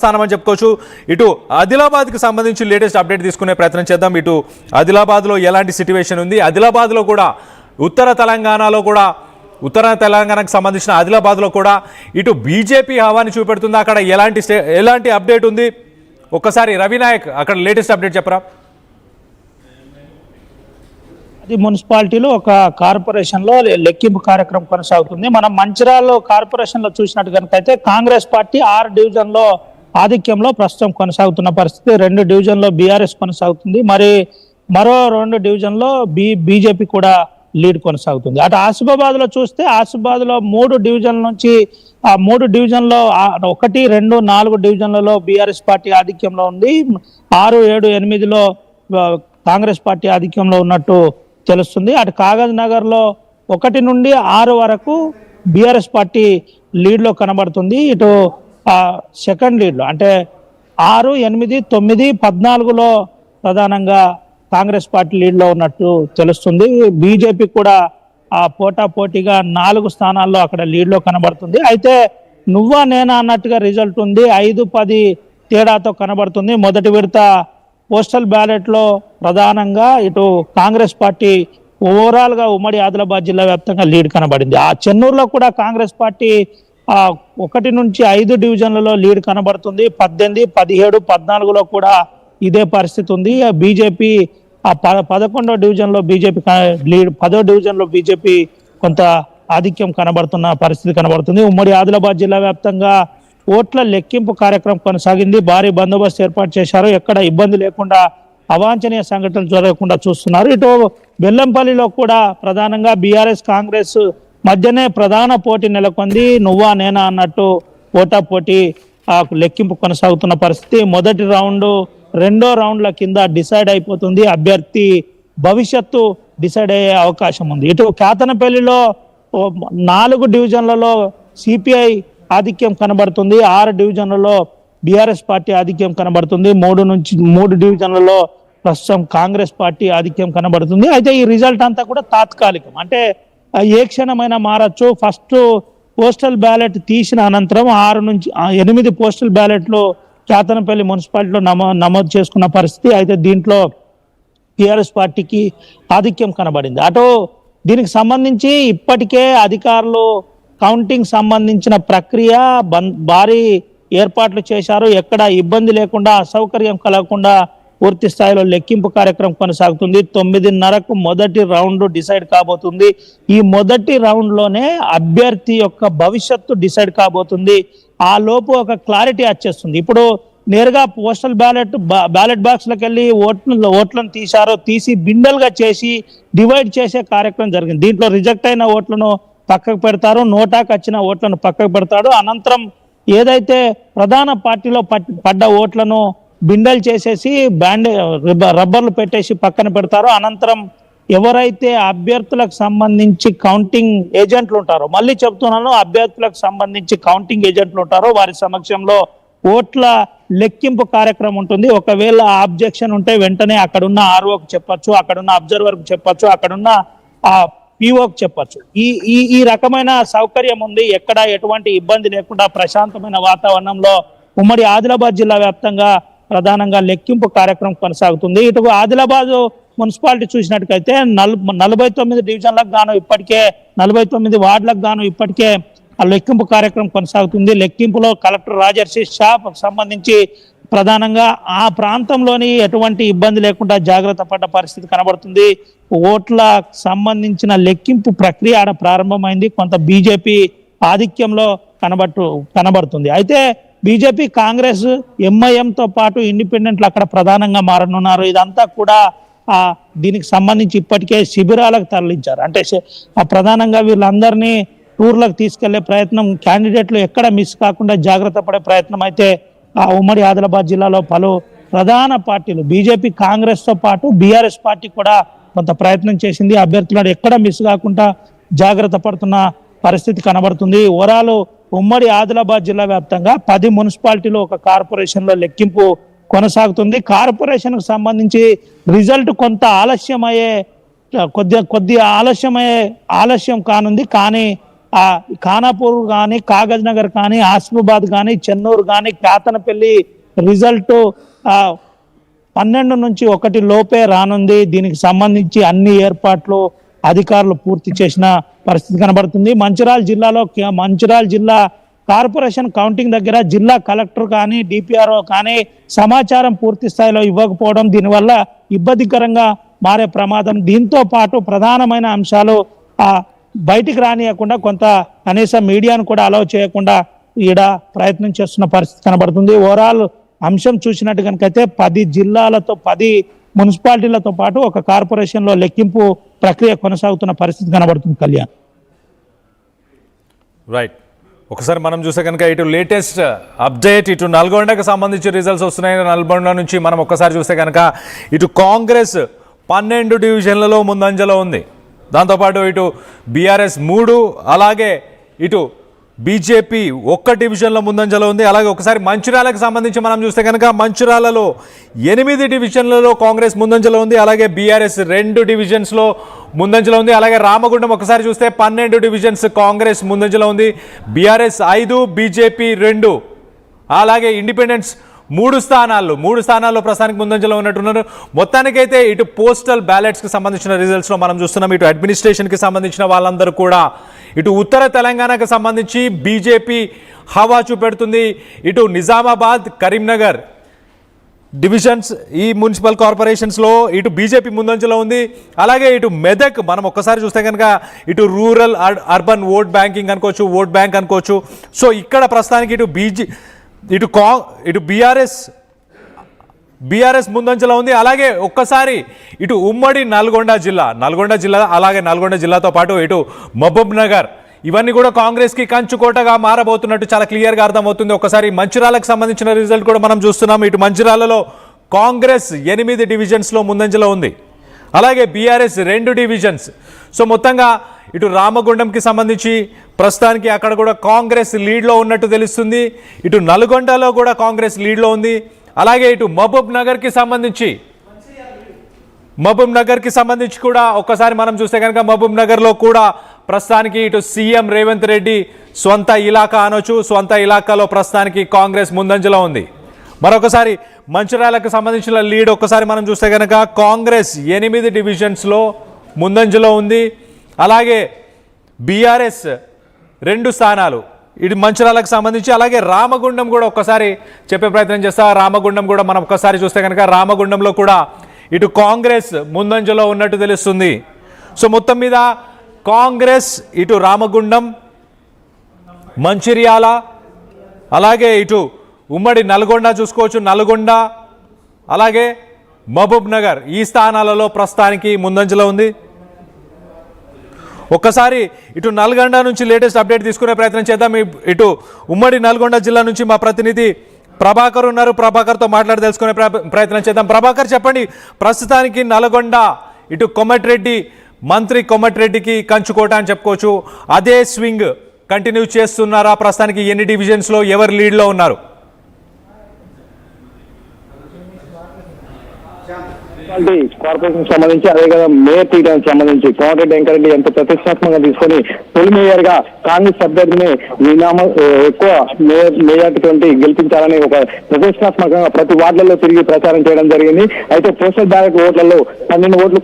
స్థానమని చెప్పుకోవచ్చు. ఇటు ఆదిలాబాద్కి సంబంధించి లేటెస్ట్ అప్డేట్ తీసుకునే ప్రయత్నం చేద్దాం. ఇటు ఆదిలాబాద్లో ఎలాంటి సిట్యువేషన్ ఉంది, ఆదిలాబాద్లో కూడా ఉత్తర తెలంగాణకు సంబంధించిన ఆదిలాబాద్లో కూడా ఇటు బీజేపీ హవాని చూపెడుతుంది. అక్కడ ఎలాంటి అప్డేట్ ఉంది, ఒక్కసారి రవినాయక్ అక్కడ లేటెస్ట్ అప్డేట్ చెప్పరా. మున్సిపాలిటీలో ఒక కార్పొరేషన్లో లెక్కింపు కార్యక్రమం కొనసాగుతుంది. మనం మంచిర్యాల కార్పొరేషన్లో చూసినట్టు కనుక అయితే కాంగ్రెస్ పార్టీ 6 డివిజన్లో ఆధిక్యంలో ప్రస్తుతం కొనసాగుతున్న పరిస్థితి. 2 డివిజన్లో బీఆర్ఎస్ కొనసాగుతుంది, మరి మరో 2 డివిజన్లో బీజేపీ కూడా లీడ్ కొనసాగుతుంది. అటు ఆసిఫాబాద్లో చూస్తే ఆసిఫాబాద్లో 3 డివిజన్ల నుంచి 3 డివిజన్లో 1, 2, 4 డివిజన్లలో బీఆర్ఎస్ పార్టీ ఆధిక్యంలో ఉంది. 6, 7, 8లో కాంగ్రెస్ పార్టీ ఆధిక్యంలో ఉన్నట్టు తెలుస్తుంది. అటు కాగజ్ నగర్లో 1 నుండి 6 వరకు బీఆర్ఎస్ పార్టీ లీడ్లో కనబడుతుంది. ఇటు సెకండ్ లీడ్లో అంటే 6, 8, 9, 14లో ప్రధానంగా కాంగ్రెస్ పార్టీ లీడ్లో ఉన్నట్టు తెలుస్తుంది. బీజేపీ కూడా పోటాపోటీగా 4 స్థానాల్లో అక్కడ లీడ్లో కనబడుతుంది. అయితే నువ్వా నేనా అన్నట్టుగా రిజల్ట్ ఉంది. 5-10 తేడాతో కనబడుతుంది. మొదటి విడత పోస్టల్ బ్యాలెట్లో ప్రధానంగా ఇటు కాంగ్రెస్ పార్టీ ఓవరాల్గా ఉమ్మడి ఆదిలాబాద్ జిల్లా వ్యాప్తంగా లీడ్ కనబడింది. ఆ చెన్నూరులో కూడా కాంగ్రెస్ పార్టీ 1 నుంచి 5 డివిజన్లలో లీడ్ కనబడుతుంది. 18, 17, 14లో కూడా ఇదే పరిస్థితి ఉంది. బీజేపీ 11వ డివిజన్లో బీజేపీ లీడ్, 10వ డివిజన్లో బీజేపీ కొంత ఆధిక్యం కనబడుతున్న పరిస్థితి కనబడుతుంది. ఉమ్మడి ఆదిలాబాద్ జిల్లా వ్యాప్తంగా ఓట్ల లెక్కింపు కార్యక్రమం కొనసాగింది. భారీ బందోబస్తు ఏర్పాటు చేశారు. ఎక్కడ ఇబ్బంది లేకుండా అవాంఛనీయ సంఘటనలు జరగకుండా చూస్తున్నారు. ఇటు బెల్లంపల్లిలో కూడా ప్రధానంగా బీఆర్ఎస్ కాంగ్రెస్ మధ్యనే ప్రధాన పోటీ నెలకొంది. నువ్వా నేనా అన్నట్టు పోటాపోటీ లెక్కింపు కొనసాగుతున్న పరిస్థితి. మొదటి రౌండ్, 2వ రౌండ్ల కింద డిసైడ్ అయిపోతుంది. అభ్యర్థి భవిష్యత్తు డిసైడ్ అయ్యే అవకాశం ఉంది. ఇటు కేతనపల్లిలో 4 డివిజన్లలో సిపిఐ ఆధిక్యం కనబడుతుంది. 6 డివిజన్లలో బీఆర్ఎస్ పార్టీ ఆధిక్యం కనబడుతుంది. 3 డివిజన్లలో ప్రస్తుతం కాంగ్రెస్ పార్టీ ఆధిక్యం కనబడుతుంది. అయితే ఈ రిజల్ట్ అంతా కూడా తాత్కాలికం, అంటే ఏ క్షణమైనా మారచ్చు. ఫస్ట్ పోస్టల్ బ్యాలెట్ తీసిన అనంతరం 6 నుంచి 8 పోస్టల్ బ్యాలెట్లు కేతనపల్లి మున్సిపాలిటీలో నమోదు చేసుకున్న పరిస్థితి. అయితే దీంట్లో టీఆర్ఎస్ పార్టీకి ఆధిక్యం కనబడింది. అటు దీనికి సంబంధించి ఇప్పటికే అధికారులు కౌంటింగ్ సంబంధించిన ప్రక్రియ భారీ ఏర్పాట్లు చేశారు. ఎక్కడ ఇబ్బంది లేకుండా, అసౌకర్యం కలగకుండా పూర్తి స్థాయిలో లెక్కింపు కార్యక్రమం కొనసాగుతుంది. 9:30కు మొదటి రౌండ్ డిసైడ్ కాబోతుంది. ఈ మొదటి రౌండ్లోనే అభ్యర్థి యొక్క భవిష్యత్తు డిసైడ్ కాబోతుంది. ఆ లోపు ఒక క్లారిటీ వచ్చేస్తుంది. ఇప్పుడు నేరుగా పోస్టల్ బ్యాలెట్ బాక్స్లకు వెళ్ళి ఓట్లను తీసి బిండల్గా చేసి డివైడ్ చేసే కార్యక్రమం జరిగింది. దీంట్లో రిజెక్ట్ అయిన ఓట్లను పక్కకు పెడతారు, నోటాకు వచ్చిన ఓట్లను పక్కకు పెడతాడు. అనంతరం ఏదైతే ప్రధాన పార్టీలో పడ్డ ఓట్లను బిండల్ చేసేసి రబ్బర్లు పెట్టేసి పక్కన పెడతారు. అనంతరం ఎవరైతే అభ్యర్థులకు సంబంధించి కౌంటింగ్ ఏజెంట్లు ఉంటారో, మళ్ళీ చెప్తున్నాను, అభ్యర్థులకు సంబంధించి కౌంటింగ్ ఏజెంట్లు ఉంటారో వారి సమక్షంలో ఓట్ల లెక్కింపు కార్యక్రమం ఉంటుంది. ఒకవేళ ఆబ్జెక్షన్ ఉంటే వెంటనే అక్కడున్న ఆర్ఓకి చెప్పచ్చు, అక్కడున్న అబ్జర్వర్కి చెప్పచ్చు, అక్కడున్న పిఓకి చెప్పచ్చు. ఈ రకమైన సౌకర్యం ఉంది. ఎక్కడ ఎటువంటి ఇబ్బంది లేకుండా ప్రశాంతమైన వాతావరణంలో ఉమ్మడి ఆదిలాబాద్ జిల్లా వ్యాప్తంగా ప్రధానంగా లెక్కింపు కార్యక్రమం కొనసాగుతుంది. ఇటు ఆదిలాబాద్ మున్సిపాలిటీ చూసినట్టుకైతే 49 డివిజన్లకు గాను ఇప్పటికే 49 వార్డులకు గాను ఇప్పటికే ఆ లెక్కింపు కార్యక్రమం కొనసాగుతుంది. లెక్కింపులో కలెక్టర్ రాజర్షి షా సంబంధించి ప్రధానంగా ఆ ప్రాంతంలోని ఎటువంటి ఇబ్బంది లేకుండా జాగ్రత్త పడ్డ పరిస్థితి కనబడుతుంది. ఓట్ల సంబంధించిన లెక్కింపు ప్రక్రియ ఆడ ప్రారంభమైంది. కొంత బీజేపీ ఆధిక్యంలో కనబడుతుంది. అయితే బీజేపీ, కాంగ్రెస్, ఎంఐఎంతో పాటు ఇండిపెండెంట్లు అక్కడ ప్రధానంగా మారనున్నారు. ఇదంతా కూడా దీనికి సంబంధించి ఇప్పటికే శిబిరాలకు తరలించారు. అంటే ప్రధానంగా వీళ్ళందరినీ టూర్లకు తీసుకెళ్లే ప్రయత్నం, క్యాండిడేట్లు ఎక్కడ మిస్ కాకుండా జాగ్రత్త పడే ప్రయత్నం అయితే ఉమ్మడి ఆదిలాబాద్ జిల్లాలో పలు ప్రధాన పార్టీలు బీజేపీ, కాంగ్రెస్తో పాటు బీఆర్ఎస్ పార్టీ కూడా కొంత ప్రయత్నం చేసింది. అభ్యర్థులను ఎక్కడ మిస్ కాకుండా జాగ్రత్త పడుతున్న పరిస్థితి కనబడుతుంది. ఓవరాల్ ఉమ్మడి ఆదిలాబాద్ జిల్లా వ్యాప్తంగా 10 మున్సిపాలిటీలు ఒక కార్పొరేషన్లో లెక్కింపు కొనసాగుతుంది. కార్పొరేషన్కు సంబంధించి రిజల్ట్ కొంత ఆలస్యం కానుంది. కానీ ఖానాపూర్ కానీ, కాగజ్ నగర్ కానీ, ఆసిఫాబాద్ కానీ, చెన్నూరు కానీ, కేతనపల్లి రిజల్ట్ 12 నుంచి 1 లోపే రానుంది. దీనికి సంబంధించి అన్ని ఏర్పాట్లు అధికారులు పూర్తి చేసిన పరిస్థితి కనబడుతుంది. మంచిర్యాల జిల్లా కార్పొరేషన్ కౌంటింగ్ దగ్గర జిల్లా కలెక్టర్ కానీ, డిపిఆర్ఓ కానీ సమాచారం పూర్తి స్థాయిలో ఇవ్వకపోవడం దీనివల్ల ఇబ్బందికరంగా మారే ప్రమాదం. దీంతో పాటు ప్రధానమైన అంశాలు బయటికి రానియకుండా కొంత కనీసం మీడియాను కూడా అలౌ చేయకుండా ఈడ ప్రయత్నం చేస్తున్న పరిస్థితి కనబడుతుంది. ఓవరాల్ అంశం చూసినట్టు కనుకైతే 10 జిల్లాలతో 10 మున్సిపాలిటీలతో పాటు ఒక కార్పొరేషన్ లో లెక్కింపు ప్రక్రియ కొనసాగుతున్న పరిస్థితి కనబడుతుంది. కళ్యాణ్, రైట్. ఒకసారి మనం చూస్తే కనుక ఇటు లేటెస్ట్ అప్డేట్, ఇటు నల్గొండకు సంబంధించి రిజల్ట్స్ వస్తున్నాయి. నల్గొండ నుంచి మనం ఒక్కసారి చూస్తే కనుక ఇటు కాంగ్రెస్ 12 డివిజన్లలో ముందంజలో ఉంది. దాంతోపాటు ఇటు బీఆర్ఎస్ 3, అలాగే ఇటు బీజేపీ 1 డివిజన్లో ముందంజలో ఉంది. అలాగే ఒకసారి మంచిర్యాలకు సంబంధించి మనం చూస్తే కనుక మంచిర్యాలలో 8 డివిజన్లలో కాంగ్రెస్ ముందంజలో ఉంది. అలాగే బీఆర్ఎస్ 2 డివిజన్స్లో ముందంజలో ఉంది. అలాగే రామగుండం ఒకసారి చూస్తే 12 డివిజన్స్ కాంగ్రెస్ ముందంజలో ఉంది. బీఆర్ఎస్ 5, బీజేపీ 2, అలాగే ఇండిపెండెన్స్ 3 స్థానాల్లో ప్రస్తుతానికి ముందంజలో ఉన్నట్టున్నారు. మొత్తానికైతే ఇటు పోస్టల్ బ్యాలెట్స్కి సంబంధించిన రిజల్ట్స్లో మనం చూస్తున్నాం. ఇటు అడ్మినిస్ట్రేషన్కి సంబంధించిన వాళ్ళందరూ కూడా ఇటు ఉత్తర తెలంగాణకు సంబంధించి బీజేపీ హవా చూపెడుతుంది. ఇటు నిజామాబాద్, కరీంనగర్ డివిజన్స్, ఈ మున్సిపల్ కార్పొరేషన్స్లో ఇటు బీజేపీ ముందంజలో ఉంది. అలాగే ఇటు మెదక్ మనం ఒక్కసారి చూస్తే కనుక ఇటు రూరల్ అర్బన్ ఓట్ బ్యాంకింగ్ అనుకోవచ్చు, ఓట్ బ్యాంక్ అనుకోవచ్చు. సో ఇక్కడ ప్రస్తుతానికి ఇటు బీఆర్ఎస్ ముందంజలో ఉంది. అలాగే ఒక్కసారి ఇటు ఉమ్మడి నల్గొండ జిల్లా, అలాగే నల్గొండ జిల్లాతో పాటు ఇటు మహబూబ్ నగర్, ఇవన్నీ కూడా కాంగ్రెస్కి కంచుకోటగా మారబోతున్నట్టు చాలా క్లియర్గా అర్థమవుతుంది. ఒకసారి మంచిర్యాలకు సంబంధించిన రిజల్ట్ కూడా మనం చూస్తున్నాం. ఇటు మంచిర్యాలలో కాంగ్రెస్ 8 డివిజన్స్లో ముందంజలో ఉంది. అలాగే బీఆర్ఎస్ 2 డివిజన్స్. సో మొత్తంగా ఇటు రామగుండంకి సంబంధించి ప్రస్తుతానికి అక్కడ కూడా కాంగ్రెస్ లీడ్లో ఉన్నట్టు తెలుస్తుంది. ఇటు నల్గొండలో కూడా కాంగ్రెస్ లీడ్లో ఉంది. అలాగే ఇటు మహబూబ్ నగర్కి సంబంధించి కూడా ఒక్కసారి మనం చూస్తే కనుక మహబూబ్ నగర్లో కూడా ప్రస్తుతానికి ఇటు సీఎం రేవంత్ రెడ్డి సొంత ఇలాకా అనొచ్చు, సొంత ఇలాకాలో ప్రస్తుతానికి కాంగ్రెస్ ముందంజలో ఉంది. మరొకసారి మంచిర్యాలకు సంబంధించిన లీడ్ ఒక్కసారి మనం చూస్తే కనుక కాంగ్రెస్ 8 డివిజన్స్లో ముందంజలో ఉంది. అలాగే బీఆర్ఎస్ 2 స్థానాలు ఇటు మంచిర్యాలకు సంబంధించి. అలాగే రామగుండం కూడా ఒక్కసారి చెప్పే ప్రయత్నం చేస్తా. రామగుండం కూడా మనం ఒక్కసారి చూస్తే కనుక రామగుండంలో కూడా ఇటు కాంగ్రెస్ ముందంజలో ఉన్నట్టు తెలుస్తుంది. సో మొత్తం మీద కాంగ్రెస్ ఇటు రామగుండం, మంచిర్యాల, అలాగే ఇటు ఉమ్మడి నల్గొండ చూసుకోవచ్చు, నల్గొండ, అలాగే మహబూబ్ నగర్, ఈ స్థానాలలో ప్రస్తుతానికి ముందంజలో ఉంది. ఒక్కసారి ఇటు నల్గొండ నుంచి లేటెస్ట్ అప్డేట్ తీసుకునే ప్రయత్నం చేద్దాం. ఇటు ఉమ్మడి నల్గొండ జిల్లా నుంచి మా ప్రతినిధి ప్రభాకర్ ఉన్నారు. ప్రభాకర్తో మాట్లాడి తెలుసుకునే ప్రయత్నం చేద్దాం. ప్రభాకర్, చెప్పండి, ప్రస్తుతానికి నల్గొండ ఇటు కోమటిరెడ్డి, మంత్రి కోమటిరెడ్డికి కంచుకోట అని చెప్పుకోవచ్చు. అదే స్వింగ్ కంటిన్యూ చేస్తున్నారా? ప్రస్తుతానికి ఎన్ని డివిజన్స్లో ఎవరు లీడ్లో ఉన్నారు? కార్పొరేషన్ సంబంధించి, అదే కదా మేయర్ టీడానికి సంబంధించి కోమటిరెడ్డి వెంకరెడ్డి ఎంత ప్రతిష్టాత్మకంగా తీసుకొని తొలి మేయర్ గా కాంగ్రెస్ అభ్యర్థిని ఎక్కువ మేయర్టీ గెలిపించాలని ఒక ప్రతిష్టాత్మకంగా ప్రతి వార్డులలో తిరిగి ప్రచారం చేయడం జరిగింది. అయితే పోస్టల్ బ్యాలెట్ ఓట్లలో 12 ఓట్లు